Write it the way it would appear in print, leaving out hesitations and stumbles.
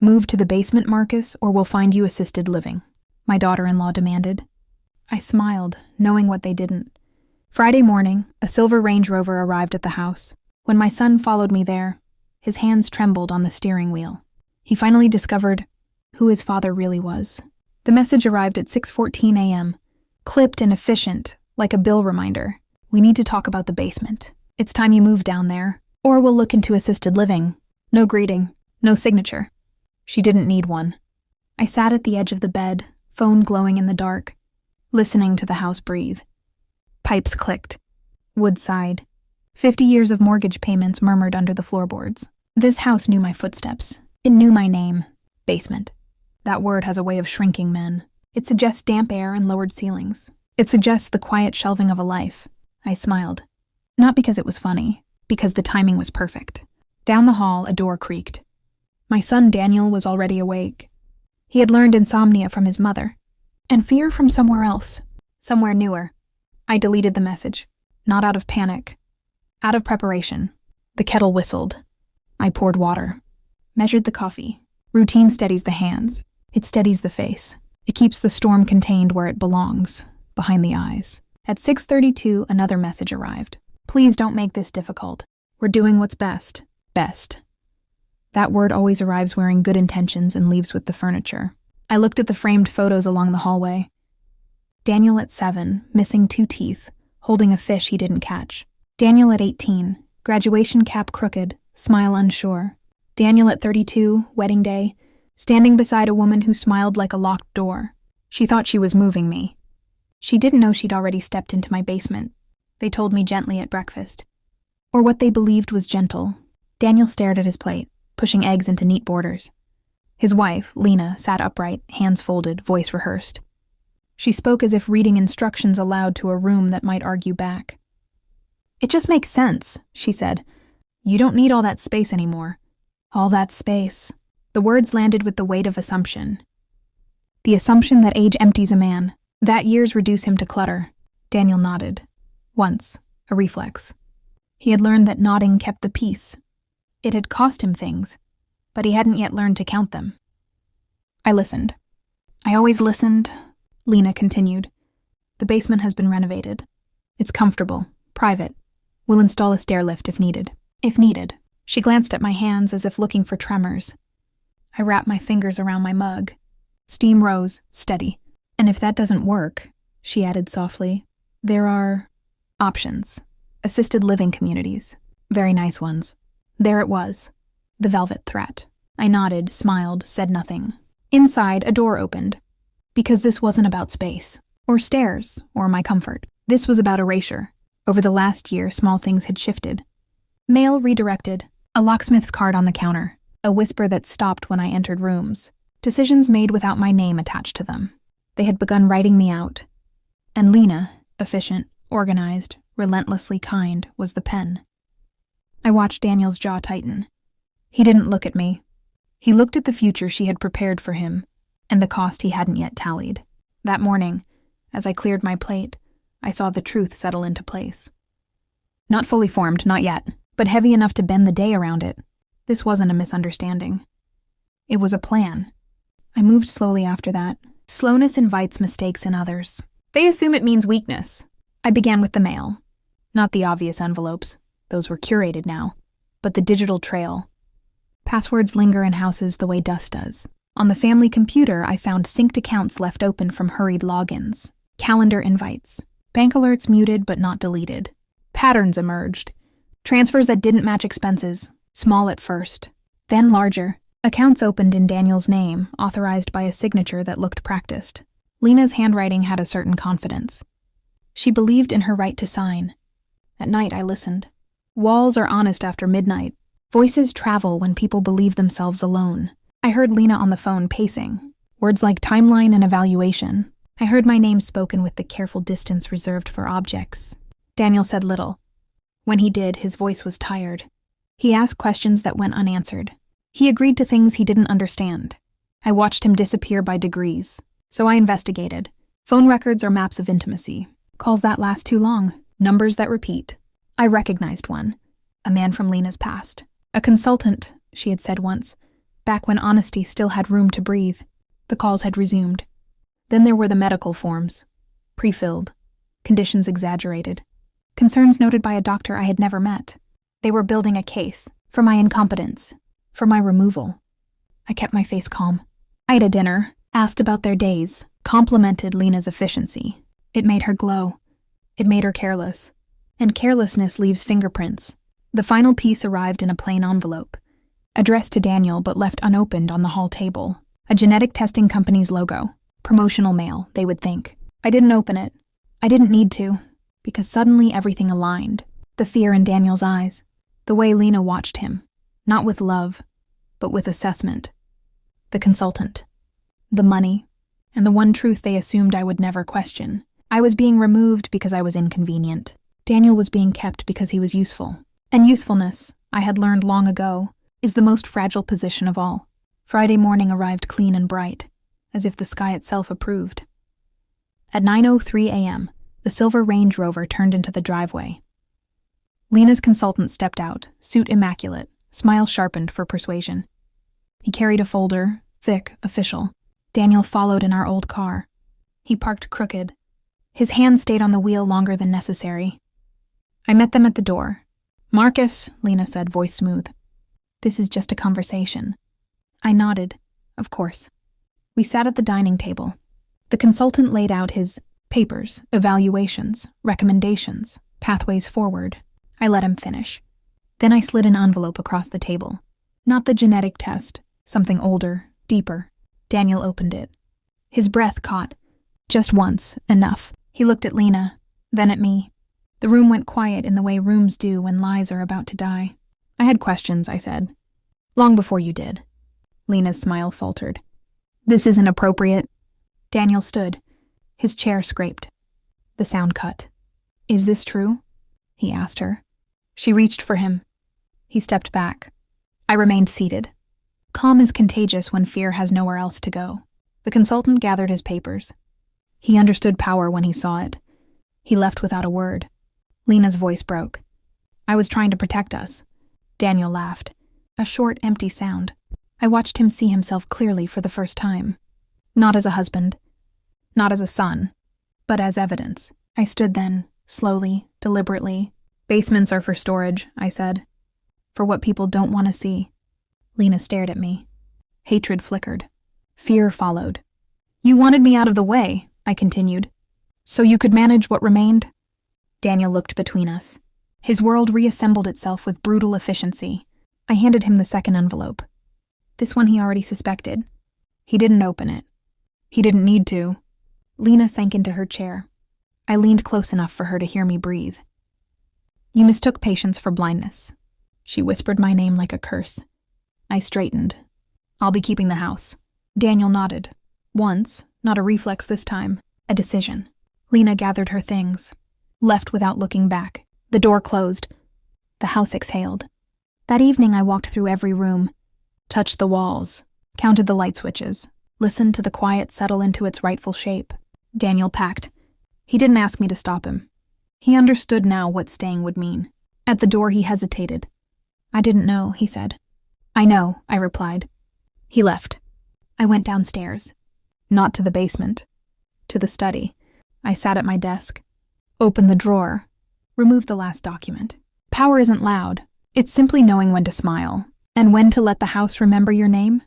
"Move to the basement, Marcus, or we'll find you assisted living," my daughter-in-law demanded. I smiled, knowing what they didn't. Friday morning, a silver Range Rover arrived at the house. When my son followed me there, his hands trembled on the steering wheel. He finally discovered who his father really was. The message arrived at 6:14 a.m., clipped and efficient, like a bill reminder. "We need to talk about the basement. It's time you move down there, or we'll look into assisted living." No greeting, no signature. She didn't need one. I sat at the edge of the bed, phone glowing in the dark, listening to the house breathe. Pipes clicked. Wood sighed. 50 years of mortgage payments murmured under the floorboards. This house knew my footsteps. It knew my name. Basement. That word has a way of shrinking men. It suggests damp air and lowered ceilings. It suggests the quiet shelving of a life. I smiled. Not because it was funny, because the timing was perfect. Down the hall, a door creaked. My son Daniel was already awake. He had learned insomnia from his mother, and fear from somewhere else, somewhere newer. I deleted the message, not out of panic, out of preparation. The kettle whistled. I poured water, measured the coffee. Routine steadies the hands. It steadies the face. It keeps the storm contained where it belongs, behind the eyes. At 6:32, another message arrived. "Please don't make this difficult. We're doing what's best." Best. That word always arrives wearing good intentions and leaves with the furniture. I looked at the framed photos along the hallway. Daniel at 7, missing 2 teeth, holding a fish he didn't catch. Daniel at 18, graduation cap crooked, smile unsure. Daniel at 32, wedding day, standing beside a woman who smiled like a locked door. She thought she was moving me. She didn't know she'd already stepped into my basement. They told me gently at breakfast. Or what they believed was gentle. Daniel stared at his plate, pushing eggs into neat borders. His wife, Lena, sat upright, hands folded, voice rehearsed. She spoke as if reading instructions aloud to a room that might argue back. "It just makes sense," she said. "You don't need all that space anymore." All that space. The words landed with the weight of assumption. The assumption that age empties a man, that years reduce him to clutter. Daniel nodded. Once, a reflex. He had learned that nodding kept the peace. It had cost him things, but he hadn't yet learned to count them. I listened. "I always listened," Lena continued. "The basement has been renovated. It's comfortable, private. We'll install a stair lift if needed." If needed. She glanced at my hands as if looking for tremors. I wrapped my fingers around my mug. Steam rose, steady. "And if that doesn't work," she added softly, "there are options. Assisted living communities. Very nice ones." There it was. The velvet threat. I nodded, smiled, said nothing. Inside, a door opened. Because this wasn't about space, or stairs, or my comfort. This was about erasure. Over the last year, small things had shifted. Mail redirected. A locksmith's card on the counter. A whisper that stopped when I entered rooms. Decisions made without my name attached to them. They had begun writing me out. And Lena, efficient, organized, relentlessly kind, was the pen. I watched Daniel's jaw tighten. He didn't look at me. He looked at the future she had prepared for him, and the cost he hadn't yet tallied. That morning, as I cleared my plate, I saw the truth settle into place. Not fully formed, not yet, but heavy enough to bend the day around it. This wasn't a misunderstanding. It was a plan. I moved slowly after that. Slowness invites mistakes in others. They assume it means weakness. I began with the mail. Not the obvious envelopes. Those were curated now. But the digital trail. Passwords linger in houses the way dust does. On the family computer, I found synced accounts left open from hurried logins. Calendar invites. Bank alerts muted but not deleted. Patterns emerged. Transfers that didn't match expenses. Small at first. Then larger. Accounts opened in Daniel's name, authorized by a signature that looked practiced. Lena's handwriting had a certain confidence. She believed in her right to sign. At night, I listened. Walls are honest after midnight. Voices travel when people believe themselves alone. I heard Lena on the phone pacing. Words like timeline and evaluation. I heard my name spoken with the careful distance reserved for objects. Daniel said little. When he did, his voice was tired. He asked questions that went unanswered. He agreed to things he didn't understand. I watched him disappear by degrees. So I investigated. Phone records are maps of intimacy. Calls that last too long. Numbers that repeat. I recognized one. A man from Lena's past. A consultant, she had said once. back when honesty still had room to breathe. The calls had resumed. Then there were the medical forms, pre-filled, conditions exaggerated, concerns noted by a doctor I had never met. They were building a case for my incompetence, for my removal. I kept my face calm. I ate a dinner, asked about their days, complimented Lena's efficiency. It made her glow. It made her careless. And carelessness leaves fingerprints. The final piece arrived in a plain envelope, addressed to Daniel but left unopened on the hall table. A genetic testing company's logo. Promotional mail, they would think. I didn't open it. I didn't need to, because suddenly everything aligned. The fear in Daniel's eyes. The way Lena watched him. Not with love, but with assessment. The consultant. The money. And the one truth they assumed I would never question. I was being removed because I was inconvenient. Daniel was being kept because he was useful. And usefulness, I had learned long ago, is the most fragile position of all. Friday morning arrived clean and bright, as if the sky itself approved. At 9:03 a.m., the silver Range Rover turned into the driveway. Lena's consultant stepped out, suit immaculate, smile sharpened for persuasion. He carried a folder, thick, official. Daniel followed in our old car. He parked crooked. His hand stayed on the wheel longer than necessary. I met them at the door. "Marcus," Lena said, voice smooth. "This is just a conversation." I nodded. Of course. We sat at the dining table. The consultant laid out his papers, evaluations, recommendations, pathways forward. I let him finish. Then I slid an envelope across the table. Not the genetic test, something older, deeper. Daniel opened it. His breath caught. Just once, enough. He looked at Lena, then at me. The room went quiet in the way rooms do when lies are about to die. "I had questions," I said. "Long before you did." Lena's smile faltered. "This isn't appropriate." Daniel stood. His chair scraped. The sound cut. "Is this true?" he asked her. She reached for him. He stepped back. I remained seated. Calm is contagious when fear has nowhere else to go. The consultant gathered his papers. He understood power when he saw it. He left without a word. Lena's voice broke. "I was trying to protect us." Daniel laughed. A short, empty sound. I watched him see himself clearly for the first time. Not as a husband. Not as a son. But as evidence. I stood then, slowly, deliberately. "Basements are for storage," I said. "For what people don't want to see." Lena stared at me. Hatred flickered. Fear followed. "You wanted me out of the way," I continued. "So you could manage what remained?" Daniel looked between us. His world reassembled itself with brutal efficiency. I handed him the second envelope. This one he already suspected. He didn't open it. He didn't need to. Lena sank into her chair. I leaned close enough for her to hear me breathe. "You mistook patience for blindness." She whispered my name like a curse. I straightened. "I'll be keeping the house." Daniel nodded. Once, not a reflex this time, a decision. Lena gathered her things, left without looking back. The door closed. The house exhaled. That evening I walked through every room, touched the walls, counted the light switches, listened to the quiet settle into its rightful shape. Daniel packed. He didn't ask me to stop him. He understood now what staying would mean. At the door he hesitated. "I didn't know," he said. "I know," I replied. He left. I went downstairs. Not to the basement. To the study. I sat at my desk. Opened the drawer. Removed the last document. Power isn't loud. It's simply knowing when to smile. And when to let the house remember your name.